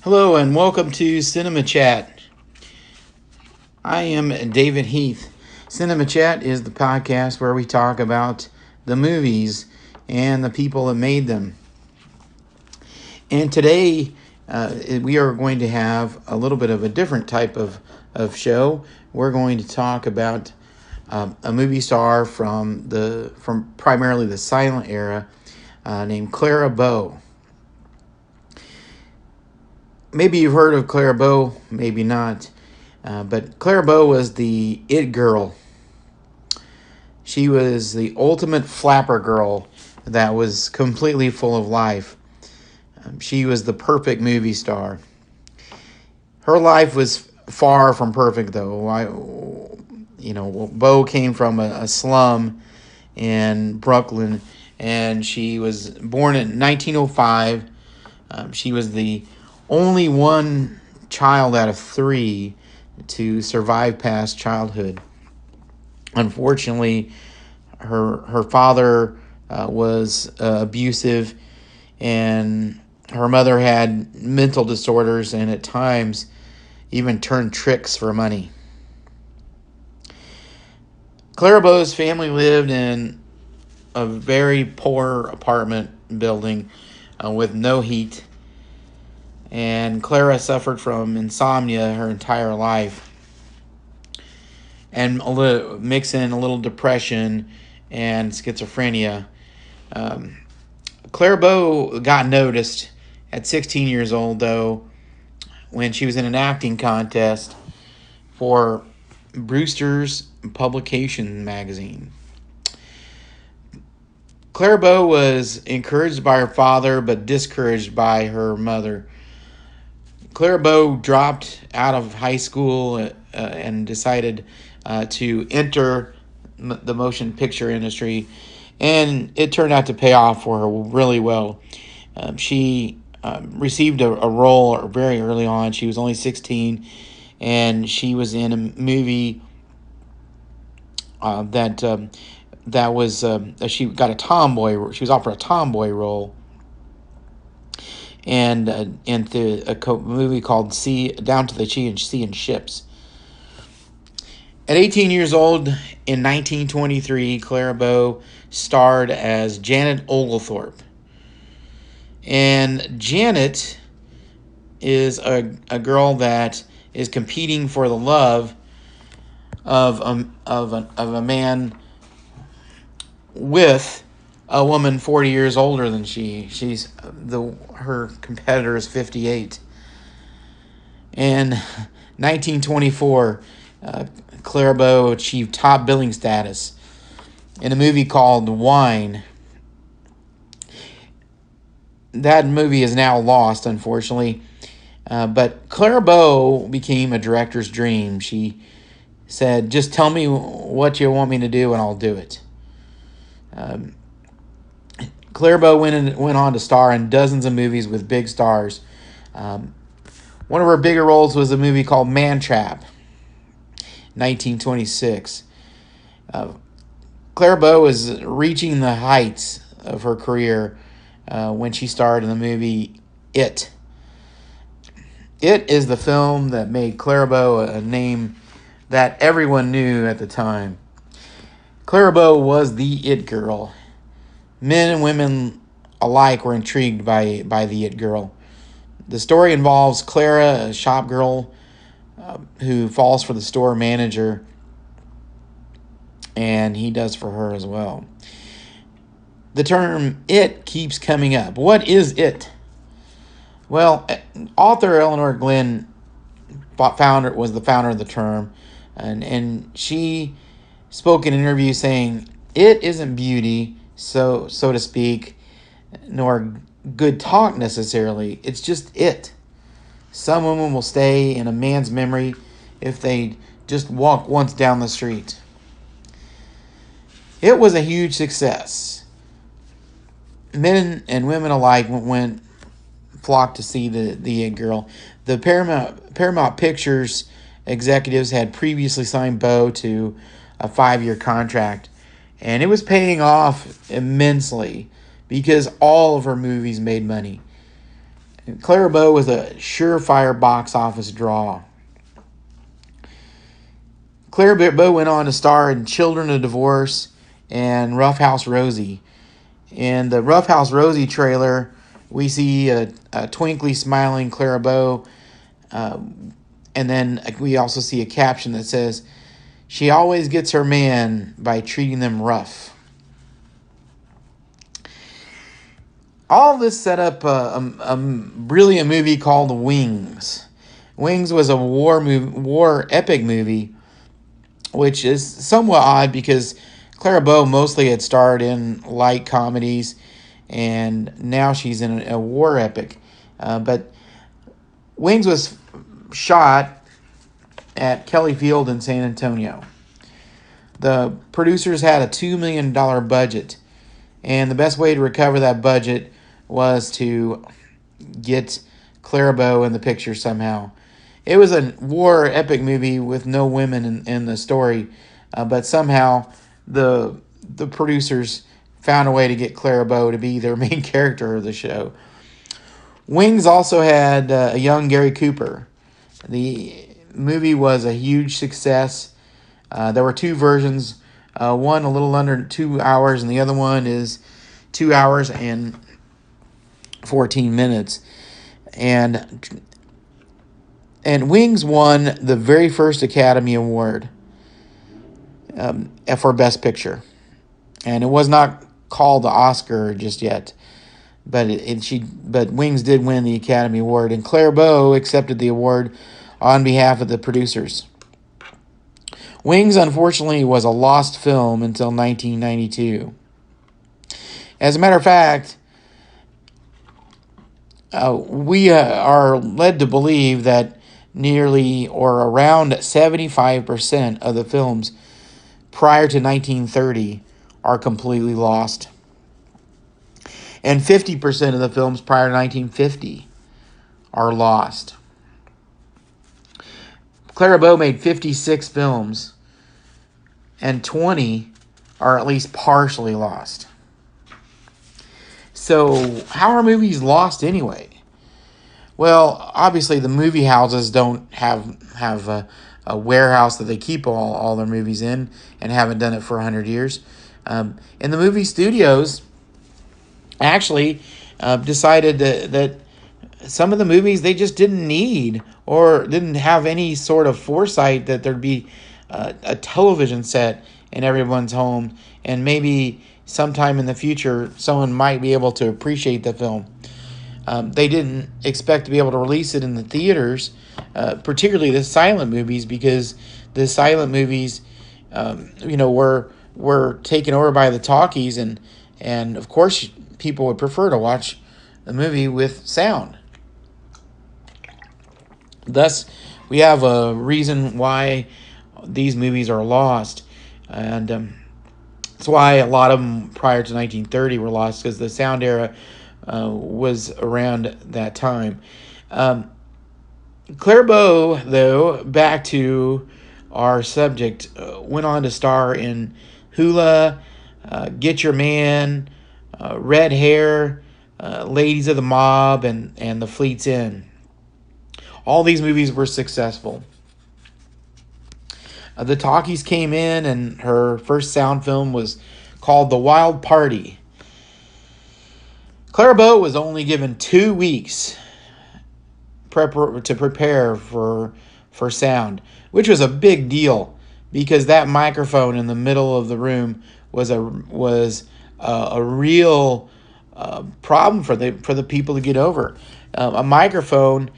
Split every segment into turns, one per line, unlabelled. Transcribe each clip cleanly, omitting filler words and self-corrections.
Hello and welcome to Cinema Chat. I am David Heath. Cinema Chat is the podcast where we talk about the movies and the people that made them. And today we are going to have a little bit of a different type of show. We're going to talk about a movie star from primarily the silent era named Clara Bow. Maybe you've heard of Clara Bow, maybe not. But Clara Bow was the it girl. She was the ultimate flapper girl that was completely full of life. She was the perfect movie star. Her life was far from perfect, though. Bow came from a slum in Brooklyn, and she was born in 1905. She was the only one child out of three to survive past childhood. Unfortunately, her father was abusive, and her mother had mental disorders and at times even turned tricks for money. Clara Bow's family lived in a very poor apartment building with no heat, and Clara suffered from insomnia her entire life, and mix in a little depression and schizophrenia. Clara Bow got noticed at 16 years old, though, when she was in an acting contest for Brewster's Publication magazine. Clara Bow was encouraged by her father, but discouraged by her mother. Clara Bow dropped out of high school and decided to enter the motion picture industry, and it turned out to pay off for her really well. She received a role very early on. She was only 16, and she was in a movie that was she got a tomboy. She was offered a tomboy role. And into a movie called Down to the Sea and Ships. At 18 years old, in 1923, Clara Bow starred as Janet Oglethorpe. And Janet is a girl that is competing for the love of a man with a woman 40 years older than she. Her competitor is 58. In 1924, Clara Bow achieved top billing status in a movie called Wine. That movie is now lost, unfortunately. But Clara Bow became a director's dream. She said, "Just tell me what you want me to do, and I'll do it." Clara Bow went on to star in dozens of movies with big stars. One of her bigger roles was a movie called Man Trap, 1926. Clara Bow was reaching the heights of her career when she starred in the movie It. It is the film that made Clara Bow a name that everyone knew at the time. Clara Bow was the it girl. Men and women alike were intrigued by the it girl. The story involves Clara, a shop girl who falls for the store manager, and he does for her as well. The term it keeps coming up. What is it? Well, author Eleanor Glenn was the founder of the term, and she spoke in an interview saying, "It isn't beauty, so to speak, nor good talk necessarily. It's just it. Some women will stay in a man's memory if they just walk once down the street." It was a huge success. Men and women alike flocked to see the It Girl. The Paramount Pictures executives had previously signed Bow to a 5-year contract, and it was paying off immensely because all of her movies made money. Clara Bow was a surefire box office draw. Clara Bow went on to star in Children of Divorce and Rough House Rosie. In the Rough House Rosie trailer, we see a twinkly, smiling Clara Bow, and then we also see a caption that says, "She always gets her man by treating them rough." All this set up really a movie called Wings. Wings was a war epic movie, which is somewhat odd because Clara Bow mostly had starred in light comedies, and now she's in a war epic. But Wings was shot at Kelly Field in San Antonio. The producers had a $2 million budget, and the best way to recover that budget was to get Clara Bow in the picture somehow. It was a war epic movie with no women in the story, but somehow the producers found a way to get Clara Bow to be their main character of the show. Wings also had a young Gary Cooper. The movie was a huge success. There were two versions, one a little under 2 hours, and the other one is 2 hours and 14 minutes. And Wings won the very first Academy Award for Best Picture. And it was not called the Oscar just yet. But Wings did win the Academy Award. And Clara Bow accepted the award on behalf of the producers. Wings, unfortunately, was a lost film until 1992. As a matter of fact, we are led to believe that nearly or around 75% of the films prior to 1930 are completely lost. And 50% of the films prior to 1950 are lost. Clara Bow made 56 films, and 20 are at least partially lost. So, how are movies lost anyway? Well, obviously the movie houses don't have a warehouse that they keep all their movies in, and haven't done it for 100 years. And the movie studios actually decided that some of the movies they just didn't need or didn't have any sort of foresight that there'd be a television set in everyone's home, and maybe sometime in the future someone might be able to appreciate the film. They didn't expect to be able to release it in the theaters, particularly the silent movies, because the silent movies, were taken over by the talkies, and of course people would prefer to watch the movie with sound. Thus, we have a reason why these movies are lost, and that's why a lot of them prior to 1930 were lost, because the sound era was around that time. Clara Bow, though, back to our subject, went on to star in Hula, Get Your Man, Red Hair, Ladies of the Mob, and The Fleet's Inn. All these movies were successful. The talkies came in, and her first sound film was called The Wild Party. Clara Bow was only given 2 weeks to prepare for sound, which was a big deal because that microphone in the middle of the room was a real problem for the people to get over. A microphone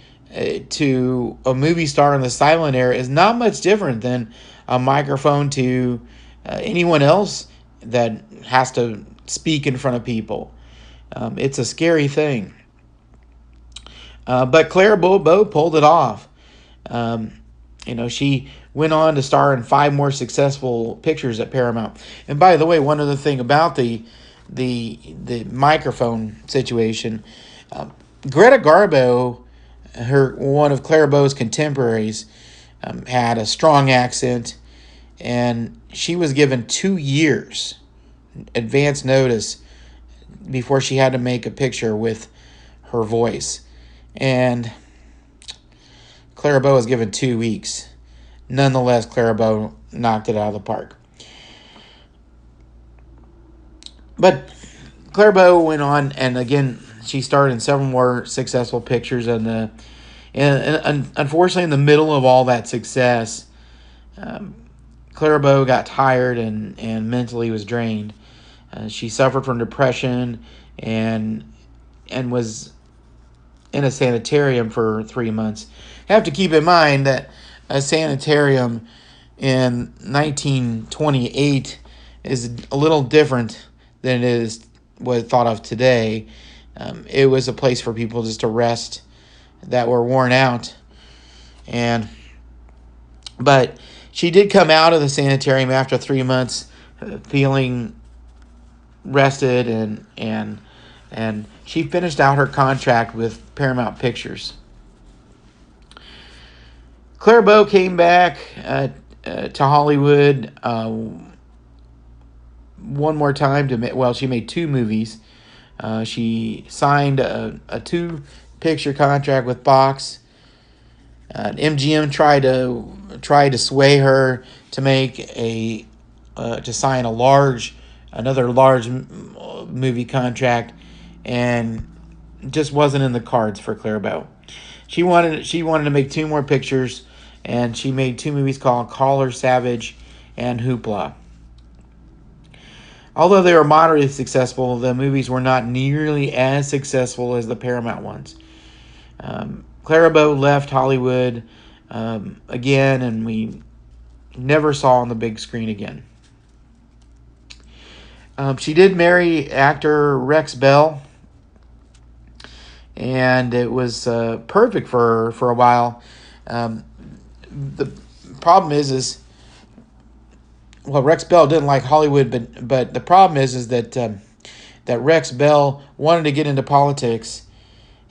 to a movie star in the silent era is not much different than a microphone to anyone else that has to speak in front of people. It's a scary thing. But Clara Bow pulled it off. She went on to star in 5 more successful pictures at Paramount. And by the way, one other thing about the microphone situation, Greta Garbo, one of Clara Bow's contemporaries, had a strong accent, and she was given 2 years advance notice before she had to make a picture with her voice. and Clara Bow was given 2 weeks. Nonetheless, Clara Bow knocked it out of the park. But Clara Bow went on, and again, she starred in several more successful pictures. And unfortunately, in the middle of all that success, Clara Bow got tired and mentally was drained. She suffered from depression and was in a sanitarium for 3 months. You have to keep in mind that a sanitarium in 1928 is a little different than it is what thought of today. It was a place for people just to rest that were worn out. But she did come out of the sanitarium after 3 months feeling rested, and she finished out her contract with Paramount Pictures. Clara Bow came back to Hollywood one more time she made 2 movies. She signed a 2-picture contract with Fox. MGM tried to sway her to make to sign another large movie contract, and just wasn't in the cards for Clara Bow. She wanted to make 2 more pictures, and she made 2 movies called Call Her Savage and Hoopla. Although they were moderately successful, the movies were not nearly as successful as the Paramount ones. Clara Bow left Hollywood again, and we never saw on the big screen again. She did marry actor Rex Bell, and it was perfect for a while. The problem is Rex Bell didn't like Hollywood, but the problem is that that Rex Bell wanted to get into politics,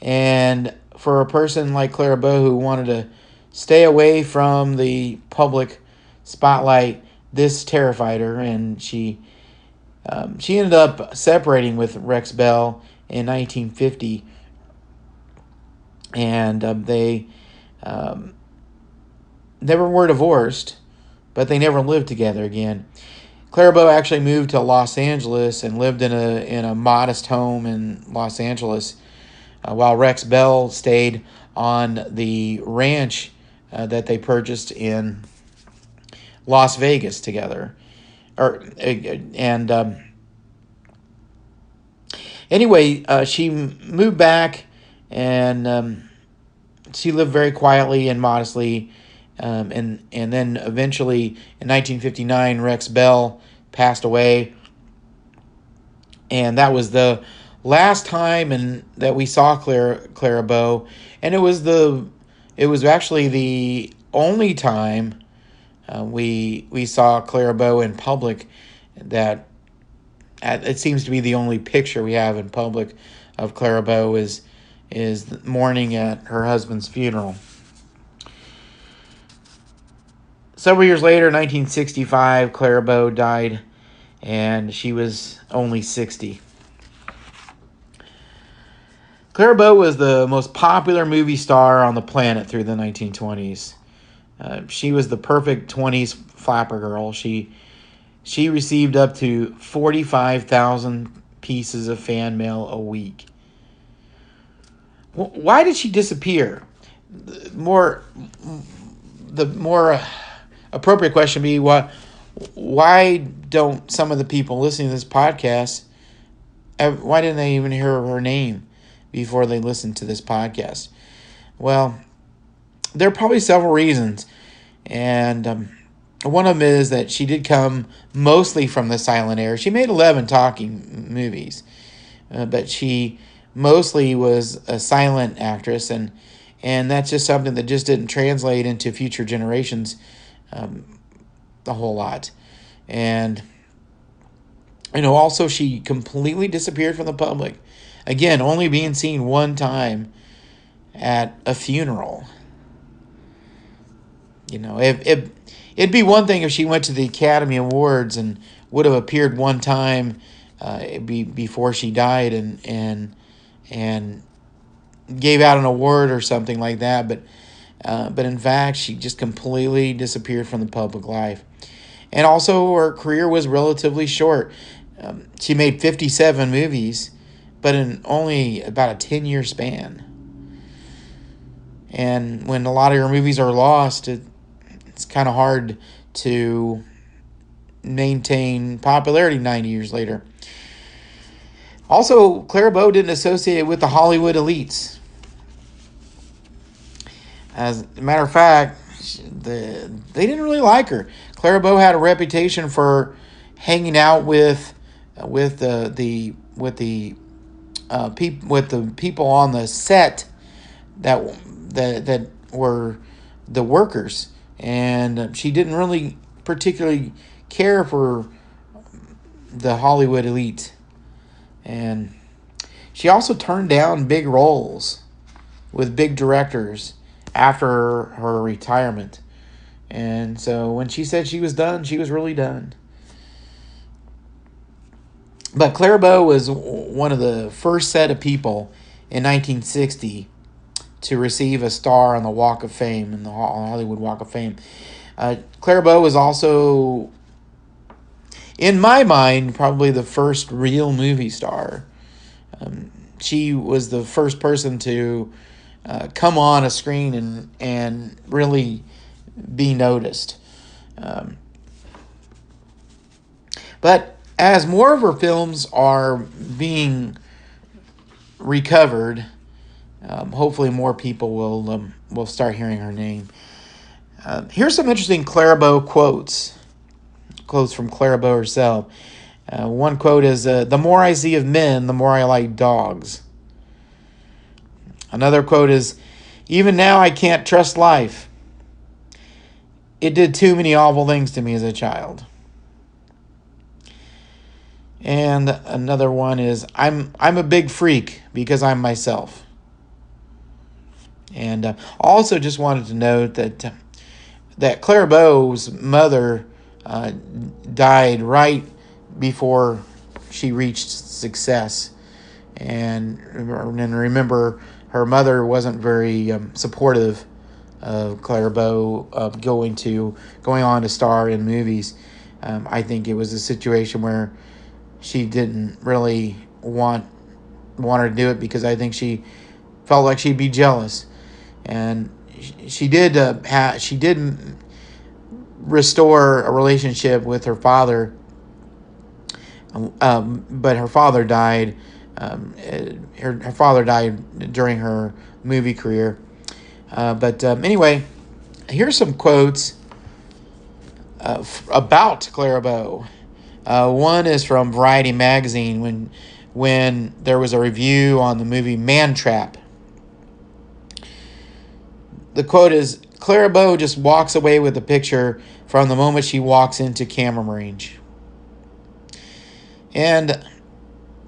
and for a person like Clara Bow who wanted to stay away from the public spotlight, this terrified her, and she ended up separating with Rex Bell in 1950, and they never were divorced, but they never lived together again. Clara Bow actually moved to Los Angeles and lived in a modest home in Los Angeles, while Rex Bell stayed on the ranch that they purchased in Las Vegas together. Anyway, she moved back, and she lived very quietly and modestly. And then eventually in 1959, Rex Bell passed away, and that was the last time that we saw Clara Bow, and it was actually the only time we saw Clara Bow in public. That it seems to be the only picture we have in public of Clara Bow is mourning at her husband's funeral. Several years later, 1965, Clara Bow died, and she was only 60. Clara Bow was the most popular movie star on the planet through the 1920s. She was the perfect 20s flapper girl. She received up to 45,000 pieces of fan mail a week. Why did she disappear? The more appropriate question be why don't some of the people listening to this podcast, why didn't they even hear her name before they listened to this podcast? Well, there are probably several reasons, and one of them is that she did come mostly from the silent era. She made 11 talking movies, but she mostly was a silent actress, and that's just something that just didn't translate into future generations a whole lot. And also she completely disappeared from the public, again only being seen one time at a funeral. If it'd be one thing if she went to the Academy Awards and would have appeared one time before she died, and gave out an award or something like that, but in fact, she just completely disappeared from the public life. And also, her career was relatively short. She made 57 movies, but in only about a 10-year span. And when a lot of your movies are lost, it's kind of hard to maintain popularity 90 years later. Also, Clara Bow didn't associate with the Hollywood elites. As a matter of fact, they didn't really like her. Clara Bow had a reputation for hanging out with the people on the set that were the workers, and she didn't really particularly care for the Hollywood elite. And she also turned down big roles with big directors after her retirement. And so when she said she was done, she was really done. But Clara Bow was one of the first set of people in 1960 to receive a star on the Walk of Fame, in the Hollywood Walk of Fame. Clara Bow was also, in my mind, probably the first real movie star. She was the first person to come on a screen and really be noticed. But as more of her films are being recovered, hopefully more people will start hearing her name. Here's some interesting Clara Bow quotes from Clara Bow herself. One quote is, "The more I see of men, the more I like dogs." Another quote is, "Even now I can't trust life. It did too many awful things to me as a child." And another one is, I'm a big freak because I'm myself." And also just wanted to note that Clara Bow's mother died right before she reached success. And remember, her mother wasn't very supportive of Clara Bow going on to star in movies. I think it was a situation where she didn't really want her to do it, because I think she felt like she'd be jealous. And she did restore a relationship with her father, but her father died. Her father died during her movie career. But anyway, here's some quotes about Clara Bow. One is from Variety magazine when there was a review on the movie Man Trap. The quote is, "Clara Bow just walks away with the picture from the moment she walks into camera range." And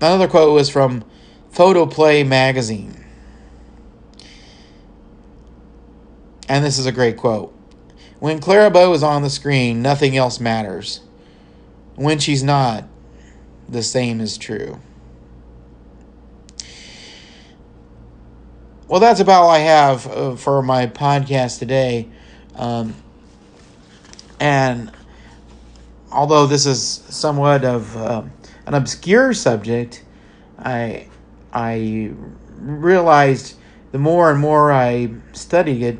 another quote was from Photoplay magazine. And this is a great quote. "When Clara Bow is on the screen, nothing else matters. When she's not, the same is true." Well, that's about all I have for my podcast today. And although this is somewhat of an obscure subject, I realized the more and more I studied it,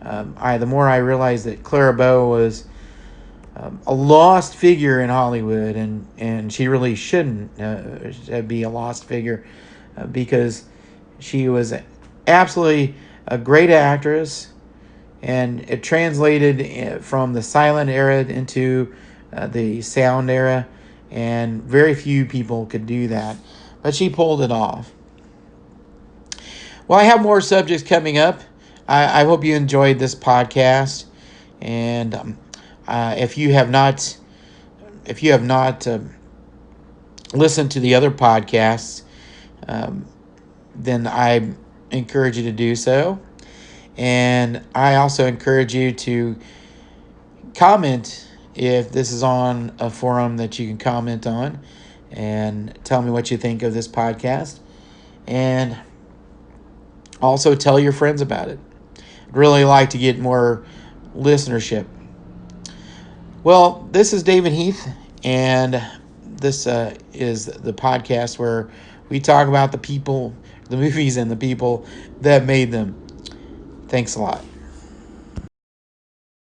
the more I realized that Clara Bow was a lost figure in Hollywood, and she really shouldn't be a lost figure, because she was absolutely a great actress, and it translated from the silent era into the sound era, and very few people could do that, but she pulled it off. Well, I have more subjects coming up. I hope you enjoyed this podcast, and if you have not listened to the other podcasts, then I encourage you to do so. And I also encourage you to comment if this is on a forum that you can comment on, and tell me what you think of this podcast. And Also, tell your friends about it. I'd really like to get more listenership. Well, this is David Heath, and this is the podcast where we talk about the people, the movies, and the people that made them. Thanks a lot.